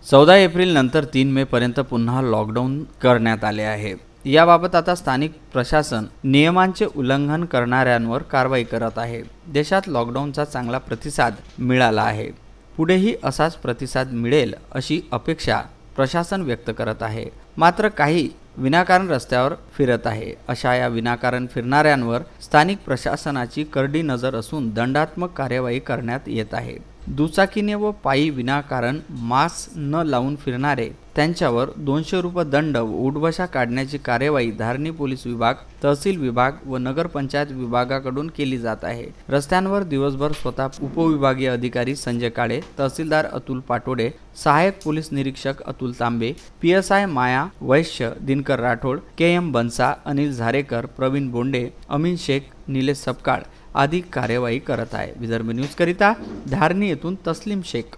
14 April नंतर 3 मे पर्यंत पुन्हा लॉकडाऊन करण्यात आले आहे। याबाबत आता स्थानिक प्रशासन नियमांचे उल्लंघन करणाऱ्यांवर कारवाई करत आहे। देशात लॉकडाऊनचा चांगला प्रतिसाद मिळाला आहे। पुढेही असाच प्रतिसाद मिळेल अशी अपेक्षा प्रशासन व्यक्त करत आहे। मात्र काही विनाकारण रस्त्यावर फिरत आहे। अशा या विनाकारण फिरणाऱ्यांवर स्थानिक प्रशासनाची करडी नजर असून दंडात्मक कार्यवाही करण्यात येत आहे। दुचाकीने व पायी विनाकारण मास्क न लावून फिरणारे त्यांच्यावर 200 रुपये दंड व उठबशा काढण्याची कार्यवाही धारणी पोलीस विभाग, तहसील विभाग व नगरपंचायत विभागाकडून केली जात आहे। रस्त्यांवर दिवसभर स्वतः उपविभागीय अधिकारी संजय काळे, तहसीलदार अतुल पाटोडे, सहाय्यक पोलीस निरीक्षक अतुल तांबे, PSI माया वैश्य, दिनकर राठोड, KM बनसा, अनिल झारेकर, प्रवीण बोंडे, अमीन शेख, निलेश सपकाळ आदी कार्यवाही करत आहे। विदर्भ न्यूज करिता धारणी येथून तस्लीम शेख।